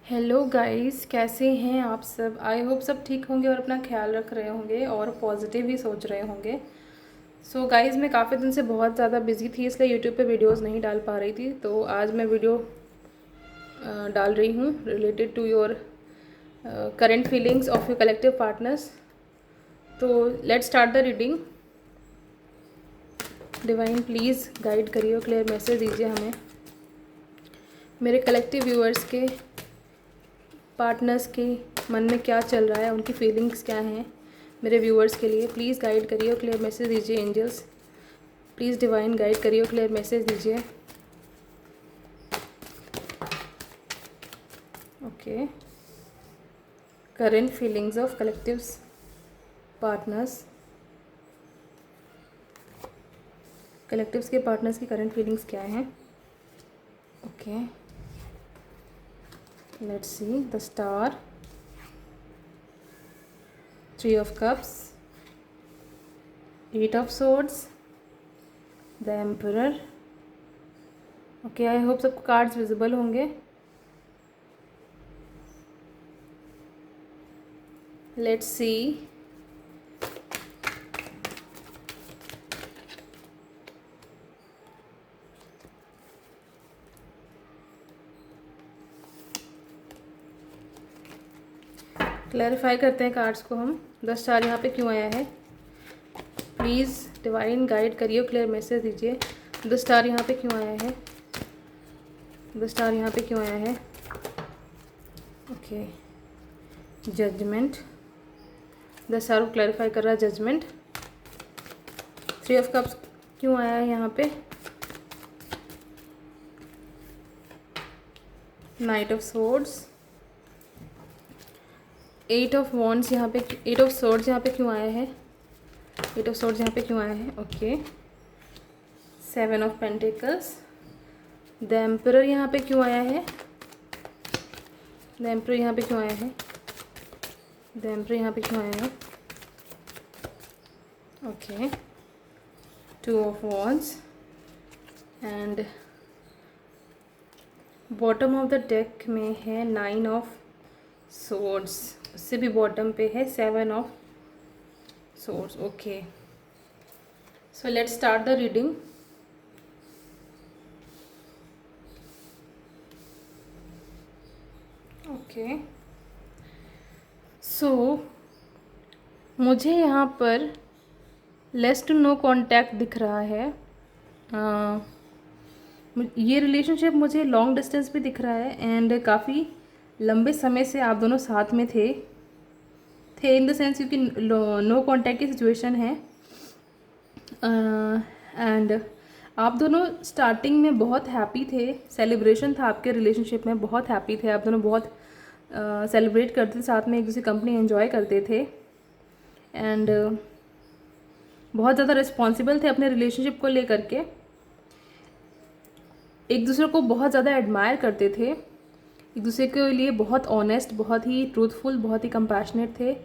Hello guys, कैसे हैं आप सब। आई होप सब ठीक होंगे और अपना ख्याल रख रहे होंगे और पॉजिटिव ही सोच रहे होंगे। सो गाइस, मैं काफ़ी दिन से बहुत ज़्यादा बिजी थी, इसलिए यूट्यूब पे वीडियोस नहीं डाल पा रही थी। तो आज मैं वीडियो डाल रही हूँ related to your current feelings of your collective partners. तो let's start the reading. Divine please guide करिए और क्लियर मैसेज दीजिए हमें, मेरे कलेक्टिव व्यूअर्स के पार्टनर्स के मन में क्या चल रहा है, उनकी फीलिंग्स क्या हैं मेरे व्यूअर्स के लिए। प्लीज़ गाइड करिए और क्लियर मैसेज दीजिए एंजल्स। प्लीज़ डिवाइन गाइड करिए और क्लियर मैसेज दीजिए। Okay, current feelings of collectives partners. Collectives के पार्टनर्स की करंट फीलिंग्स क्या हैं। Okay, let's see the star, 3 of cups, 8 of swords, the emperor। Okay, I hope सबको cards visible होंगे। Let's see clarify करते हैं cards को हम। 10 स्टार यहाँ पे क्यों आया है, प्लीज़ डिवाइन गाइड करिए, क्लियर मैसेज दीजिए। 10 स्टार यहाँ पे क्यों आया है, 10 स्टार यहाँ पे क्यों आया है। ओके, जजमेंट, 10 स्टार को क्लैरिफाई कर रहा है जजमेंट। 3 of कप्स क्यों आया है यहाँ पे, night of swords, 8 of wands यहाँ पे, 8 of swords यहाँ पे क्यों आया है, 8 of swords यहाँ पे क्यों आया है। Okay, 7 of pentacles, the emperor यहाँ पे क्यों आया है, द एम्परर यहाँ पे क्यों आया है, द एम्परर यहाँ पे क्यों आया है। Okay, 2 of wands and bottom of the deck में है 9 of swords, उससे भी बॉटम पे है 7 of swords। Okay, so let's start the reading. Okay, so मुझे यहाँ पर लेस टू नो कांटेक्ट दिख रहा है। ये रिलेशनशिप मुझे लॉन्ग डिस्टेंस भी दिख रहा है एंड काफ़ी लंबे समय से आप दोनों साथ में थे इन द सेंस, क्योंकि नो कांटेक्ट की सिचुएशन है। एंड आप दोनों स्टार्टिंग में बहुत हैप्पी थे, सेलिब्रेशन था आपके रिलेशनशिप में, बहुत हैप्पी थे आप दोनों, बहुत सेलिब्रेट करते थे साथ में, एक दूसरी कंपनी एंजॉय करते थे एंड बहुत ज़्यादा रिस्पॉन्सिबल थे अपने रिलेशनशिप को लेकर के, एक दूसरे को बहुत ज़्यादा एडमायर करते थे, एक दूसरे के लिए बहुत ऑनेस्ट, बहुत ही ट्रूथफुल, बहुत ही कंपैशनेट थे।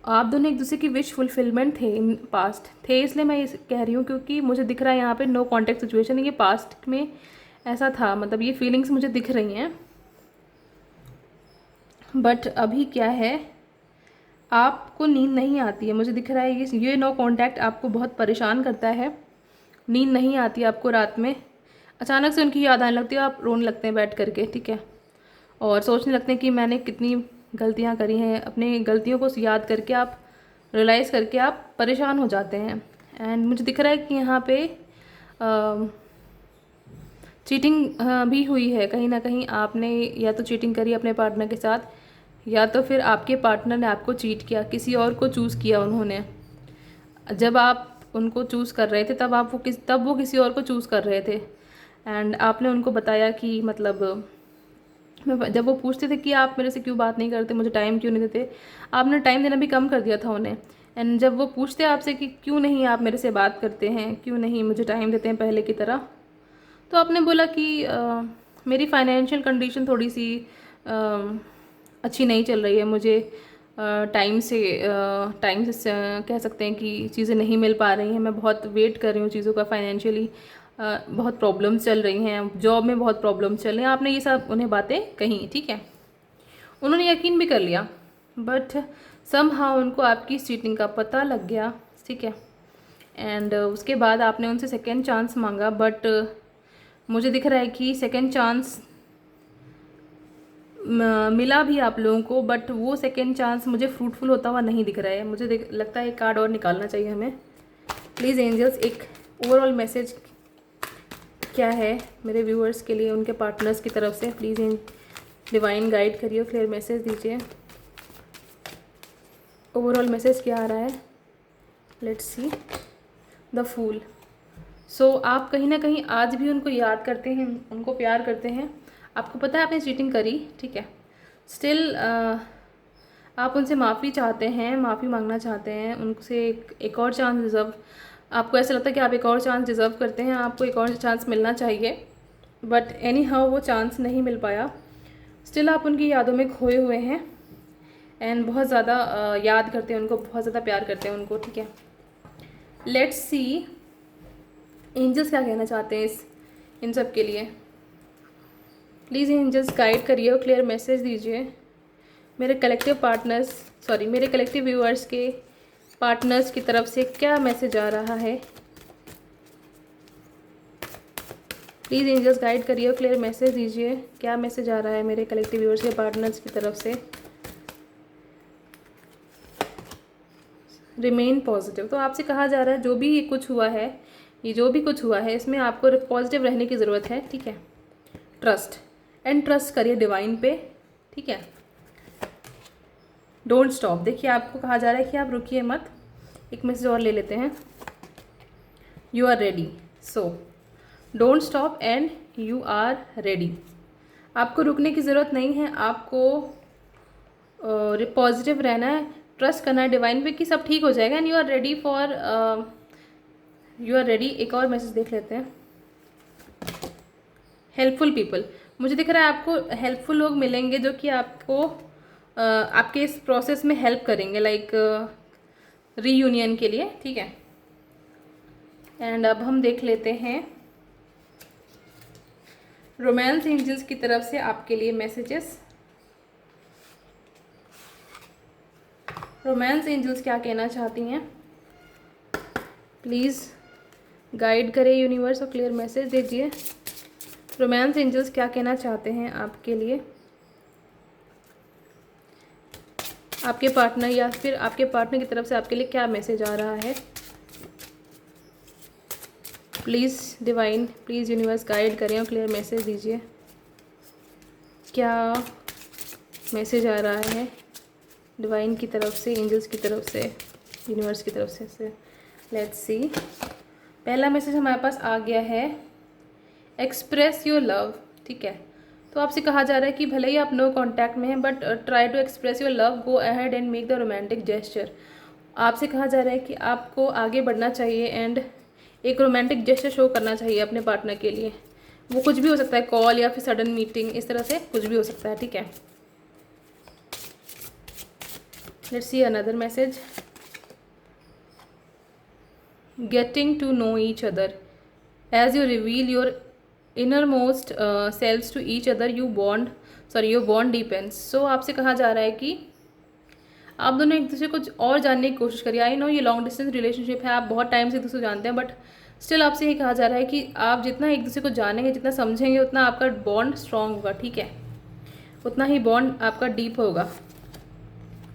आप दोनों एक दूसरे की विश फुलफिलमेंट थे इन पास्ट थे, इसलिए मैं ये कह रही हूँ क्योंकि मुझे दिख रहा है यहाँ पे नो कॉन्टेक्ट सिचुएशन है। ये पास्ट में ऐसा था, मतलब ये फीलिंग्स मुझे दिख रही हैं। बट अभी क्या है, आपको नींद नहीं आती है, मुझे दिख रहा है ये नो कॉन्टैक्ट आपको बहुत परेशान करता है। नींद नहीं आती आपको रात में, अचानक से उनकी याद आने लगती है, आप रोने लगते हैं बैठ करके, ठीक है, और सोचने लगते हैं कि मैंने कितनी गलतियां करी हैं। अपनी गलतियों को याद करके आप रियलाइज़ करके आप परेशान हो जाते हैं। एंड मुझे दिख रहा है कि यहाँ पे चीटिंग भी हुई है कहीं ना कहीं, आपने या तो चीटिंग करी अपने पार्टनर के साथ, या तो फिर आपके पार्टनर ने आपको चीट किया, किसी और को चूज़ किया उन्होंने। जब आप उनको चूज़ कर रहे थे तब वो किसी और को चूज़ कर रहे थे एंड आपने उनको बताया कि मतलब जब वो पूछते थे कि आप मेरे से क्यों बात नहीं करते, मुझे टाइम क्यों नहीं देते, आपने टाइम देना भी कम कर दिया था उन्हें। एंड जब वो पूछते आपसे कि क्यों नहीं आप मेरे से बात करते हैं, क्यों नहीं मुझे टाइम देते हैं पहले की तरह, तो आपने बोला कि मेरी फाइनेंशियल कंडीशन थोड़ी सी अच्छी नहीं चल रही है, मुझे टाइम से कह सकते हैं कि चीज़ें नहीं मिल पा रही हैं, मैं बहुत वेट कर रही हूँ चीज़ों का, फाइनेंशियली बहुत प्रॉब्लम्स चल रही हैं, जॉब में बहुत प्रॉब्लम्स चल रही हैं। आपने ये सब उन्हें बातें कही, ठीक है। उन्होंने यकीन भी कर लिया, बट समहाउ उनको आपकी चीटिंग का पता लग गया, ठीक है। एंड उसके बाद आपने उनसे सेकेंड चांस मांगा, बट मुझे दिख रहा है कि सेकेंड चांस मिला भी आप लोगों को, बट वो सेकेंड चांस मुझे फ्रूटफुल होता हुआ नहीं दिख रहा है। मुझे लगता है एक कार्ड और निकालना चाहिए हमें। प्लीज़ एंजल्स, एक ओवरऑल मैसेज क्या है मेरे व्यूअर्स के लिए, उनके पार्टनर्स की तरफ से। प्लीज़ डिवाइन गाइड करिए, क्लियर मैसेज दीजिए। ओवरऑल मैसेज क्या आ रहा है? Let's see the fool. सो आप कहीं ना कहीं आज भी उनको याद करते हैं, उनको प्यार करते हैं। आपको पता है आपने चीटिंग करी, ठीक है। स्टिल आप उनसे माफ़ी चाहते हैं, माफ़ी मांगना चाहते हैं उनसे, एक और चांस डिज़र्व, आपको ऐसा लगता है कि आप एक और चांस डिज़र्व करते हैं, आपको एक और चांस मिलना चाहिए, बट एनी हाउ वो चांस नहीं मिल पाया। स्टिल आप उनकी यादों में खोए हुए हैं एंड बहुत ज़्यादा याद करते हैं उनको, बहुत ज़्यादा प्यार करते हैं उनको, ठीक है। लेट्स सी एंजल्स क्या कहना चाहते हैं इन सब के लिए। प्लीज़ एंजल्स गाइड करिए और क्लियर मैसेज दीजिए मेरे कलेक्टिव पार्टनर्स, मेरे कलेक्टिव व्यूअर्स के पार्टनर्स की तरफ से क्या मैसेज आ रहा है। प्लीज़ एंजल्स गाइड करिए और क्लियर मैसेज दीजिए, क्या मैसेज आ रहा है मेरे कलेक्टिव व्यूअर्स के पार्टनर्स की तरफ से। Remain positive. तो आपसे कहा जा रहा है जो भी कुछ हुआ है, ये जो भी कुछ हुआ है, इसमें आपको पॉजिटिव रहने की ज़रूरत है, ठीक है। ट्रस्ट एंड ट्रस्ट करिए डिवाइन पे, ठीक है। Don't stop. देखिए आपको कहा जा रहा है कि आप रुकिए मत। एक मैसेज और ले लेते हैं। You are ready, so don't stop and you are ready. आपको रुकने की ज़रूरत नहीं है, आपको पॉजिटिव रहना है, ट्रस्ट करना है डिवाइन पे कि सब ठीक हो जाएगा and you are ready for, you are ready. एक और मैसेज देख लेते हैं। हेल्पफुल पीपल, मुझे दिख रहा है आपको हेल्पफुल लोग मिलेंगे जो कि आपको आपके इस प्रोसेस में हेल्प करेंगे, लाइक रीयूनियन के लिए, ठीक है। एंड अब हम देख लेते हैं रोमांस एंजल्स की तरफ से आपके लिए मैसेजेस। रोमांस एंजल्स क्या कहना चाहती हैं? प्लीज़ गाइड करें यूनिवर्स और क्लियर मैसेज दीजिए। रोमांस एंजल्स क्या कहना चाहते हैं आपके लिए, आपके पार्टनर या फिर आपके पार्टनर की तरफ से आपके लिए क्या मैसेज आ रहा है? Please divine, please universe guide करें और क्लियर मैसेज दीजिए, क्या मैसेज आ रहा है डिवाइन की तरफ से, एंजल्स की तरफ से, यूनिवर्स की तरफ से। Let's see. पहला मैसेज हमारे पास आ गया है, एक्सप्रेस योर लव, ठीक है। तो आपसे कहा जा रहा है कि भले ही आप नो कांटेक्ट में हैं, but try to express your love, go ahead and make the romantic gesture. आपसे कहा जा रहा है कि आपको आगे बढ़ना चाहिए एंड एक रोमांटिक जेस्चर शो करना चाहिए अपने पार्टनर के लिए। वो कुछ भी हो सकता है, कॉल या फिर सडन मीटिंग, इस तरह से कुछ भी हो सकता है, ठीक है। Let's see another message. Getting to know each other as you reveal your innermost selves to each other, your bond deepens। सो आपसे कहा जा रहा है कि आप दोनों एक दूसरे को और जानने की कोशिश करिए। आई नो ये लॉन्ग डिस्टेंस रिलेशनशिप है, आप बहुत टाइम से एक दूसरे को जानते हैं, बट स्टिल आपसे ये कहा जा रहा है कि आप जितना एक दूसरे को जानेंगे, जितना समझेंगे, उतना आपका बॉन्ड स्ट्रॉन्ग होगा, ठीक है। उतना ही बॉन्ड आपका डीप होगा।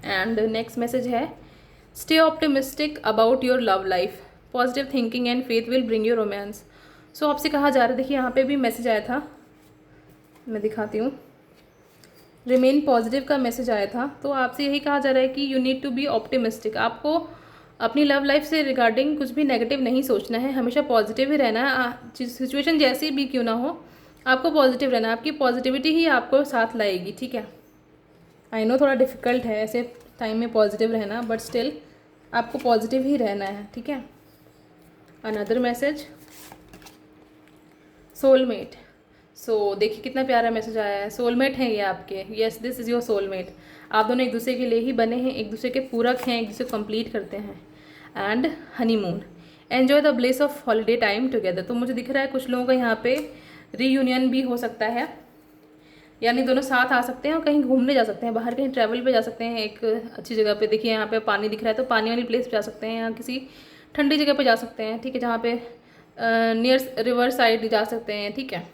एंड नेक्स्ट मैसेज है, stay optimistic about your love life, positive thinking and faith will bring your romance. So आपसे कहा जा रहा है, देखिए यहाँ पे भी मैसेज आया था, मैं दिखाती हूँ। रिमेन पॉजिटिव का मैसेज आया था। तो आपसे यही कहा जा रहा है कि you need to be optimistic. आपको अपनी लव लाइफ से रिगार्डिंग कुछ भी नेगेटिव नहीं सोचना है, हमेशा पॉजिटिव ही रहना है। सिचुएशन जैसी भी क्यों ना हो, आपको पॉजिटिव रहना है। आपकी पॉजिटिविटी ही आपको साथ लाएगी, ठीक है। आई नो थोड़ा डिफिकल्ट है ऐसे टाइम में पॉजिटिव रहना, बट स्टिल आपको पॉजिटिव ही रहना है, ठीक है। Another message, soulmate. सो देखिए कितना प्यारा मैसेज आया है, सोलमेट हैं ये आपके। Yes, this is your soulmate. आप दोनों एक दूसरे के लिए ही बने हैं, एक दूसरे के पूरक हैं, एक दूसरे को कंप्लीट करते हैं। And honeymoon, enjoy the bliss of holiday time together. तो मुझे दिख रहा है कुछ लोगों का यहाँ पे रीयूनियन भी हो सकता है, यानी दोनों साथ आ सकते हैं और कहीं घूमने जा सकते हैं, बाहर कहीं ट्रैवल पे जा सकते हैं, एक अच्छी जगह पे। देखिए यहाँ पे पानी दिख रहा है तो पानी वाली प्लेस पे जा सकते हैं, या किसी ठंडी जगह पे जा सकते हैं, ठीक है, जहाँ पे नियर रिवर साइड जा सकते हैं, ठीक है।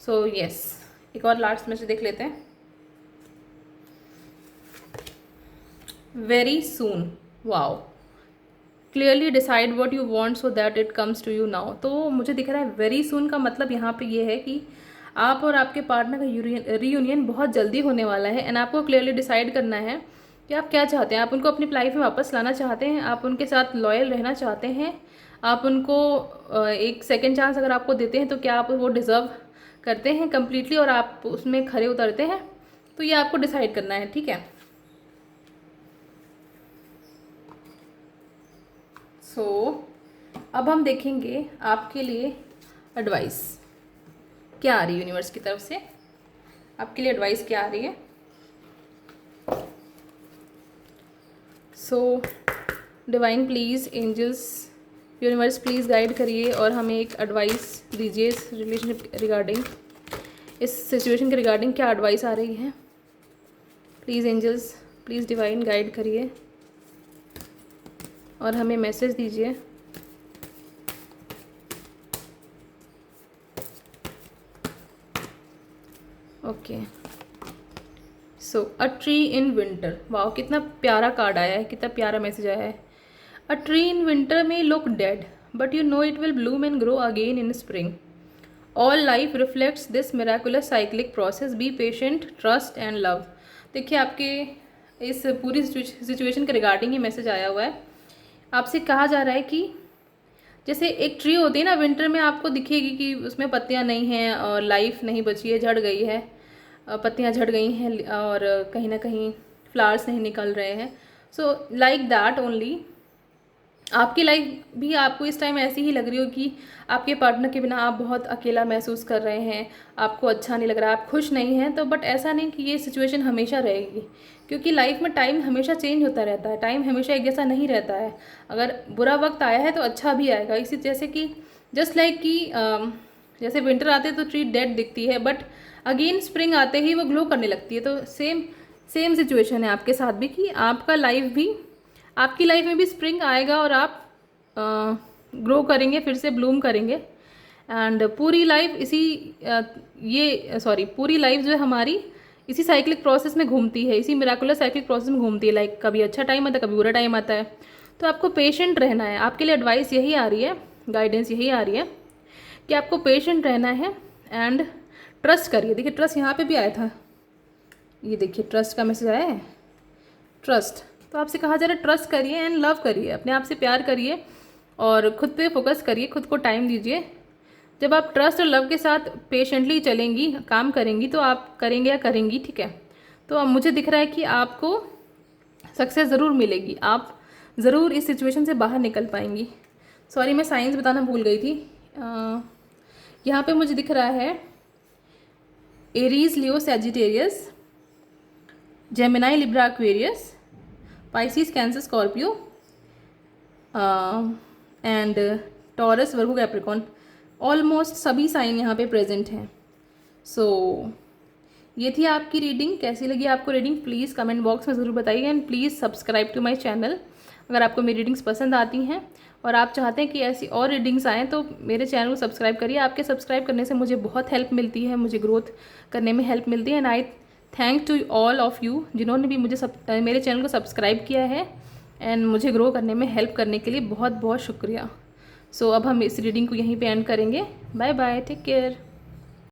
सो यस, एक और लास्ट मैसेज देख लेते हैं। Very soon, wow, clearly decide what you want so that it comes to you now. तो मुझे दिख रहा है वेरी सून का मतलब यहाँ पे ये है कि आप और आपके पार्टनर का रीयूनियन बहुत जल्दी होने वाला है, एंड आपको क्लियरली डिसाइड करना है कि आप क्या चाहते हैं। आप उनको अपनी लाइफ में वापस लाना चाहते हैं, आप उनके साथ लॉयल रहना चाहते हैं, आप उनको एक सेकेंड चांस अगर आपको देते हैं तो क्या आप वो डिज़र्व करते हैं कम्प्लीटली, और आप उसमें खरे उतरते हैं। तो ये आपको डिसाइड करना है, ठीक है। अब हम देखेंगे आपके लिए एडवाइस क्या आ रही है यूनिवर्स की तरफ से, आपके लिए एडवाइस क्या आ रही है। Divine please, angels, universe please guide करिए और हमें एक एडवाइस दीजिए इस रिलेशनशिप रिगार्डिंग, इस सिचुएशन के रिगार्डिंग क्या एडवाइस आ रही है। Please angels, please divine guide करिए और हमें मैसेज दीजिए। Okay, so a tree in winter, wow कितना प्यारा कार्ड आया है, कितना प्यारा मैसेज आया है। अ ट्री इन विंटर में look dead but you know it will Bloom and grow again in spring. All life reflects this miraculous cyclic process, be patient, trust and love. देखिए आपके इस पूरी सिचुएशन के रिगार्डिंग ही message आया हुआ है। आपसे कहा जा रहा है कि जैसे एक ट्री होती है ना, विंटर में आपको दिखेगी कि उसमें पत्तियां नहीं हैं और लाइफ नहीं बची है, झड़ गई है, पत्तियां झड़ गई हैं और कहीं ना कहीं फ्लावर्स नहीं निकल रहे हैं। सो लाइक दैट ओनली आपकी लाइफ भी आपको इस टाइम ऐसी ही लग रही हो कि आपके पार्टनर के बिना आप बहुत अकेला महसूस कर रहे हैं, आपको अच्छा नहीं लग रहा, आप खुश नहीं हैं। तो बट ऐसा नहीं कि ये सिचुएशन हमेशा रहेगी, क्योंकि लाइफ में टाइम हमेशा चेंज होता रहता है, टाइम हमेशा एक जैसा नहीं रहता है। अगर बुरा वक्त आया है तो अच्छा भी आएगा। इसी जैसे कि जस्ट लाइक कि जैसे विंटर आते तो ट्री डेड दिखती है, बट अगेन स्प्रिंग आते ही वो ग्लो करने लगती है। तो सेम सिचुएशन है आपके साथ भी कि आपका लाइफ भी, आपकी लाइफ में भी स्प्रिंग आएगा और आप ग्रो करेंगे, फिर से ब्लूम करेंगे। एंड पूरी लाइफ पूरी लाइफ जो है हमारी इसी साइक्लिक प्रोसेस में घूमती है, इसी मिराकुलस साइक्लिक प्रोसेस में घूमती है। लाइक कभी अच्छा टाइम आता है, कभी बुरा टाइम आता है। तो आपको पेशेंट रहना है। आपके लिए एडवाइस यही आ रही है, गाइडेंस यही आ रही है कि आपको पेशेंट रहना है एंड ट्रस्ट करिए। देखिए ट्रस्ट यहाँ पे भी आया था, ये देखिए ट्रस्ट का मैसेज आया है, ट्रस्ट। तो आपसे कहा जा रहा है ट्रस्ट करिए एंड लव करिए, अपने आप से प्यार करिए और खुद पे फोकस करिए, खुद को टाइम दीजिए। जब आप ट्रस्ट और लव के साथ पेशेंटली चलेंगी, काम करेंगी, तो आप करेंगे या करेंगी, ठीक है। तो अब मुझे दिख रहा है कि आपको सक्सेस ज़रूर मिलेगी, आप ज़रूर इस सिचुएशन से बाहर निकल पाएंगी। सॉरी मैं साइंस बताना भूल गई थी। यहाँ पे मुझे दिख रहा है Aries, Leo, Sagittarius, Gemini, Libra, Aquarius, Pisces, cancer, Scorpio and taurus, Virgo, Capricorn. Almost सभी साइन यहाँ पे प्रेजेंट हैं। सो ये थी आपकी रीडिंग। कैसी लगी आपको रीडिंग प्लीज़ कमेंट बॉक्स में ज़रूर बताइए, and please subscribe to my channel अगर आपको मेरी रीडिंग्स पसंद आती हैं और आप चाहते हैं कि ऐसी और रीडिंग्स आएँ तो मेरे चैनल को सब्सक्राइब करिए। आपके सब्सक्राइब करने से मुझे बहुत हेल्प मिलती है, मुझे ग्रोथ करने में हेल्प मिलती है। And I thank to all of you जिन्होंने भी मुझे मेरे चैनल को सब्सक्राइब किया है एंड मुझे ग्रो करने में हेल्प करने के लिए बहुत बहुत शुक्रिया। सो अब हम इस रीडिंग को यहीं पे एंड करेंगे। Bye bye, take care.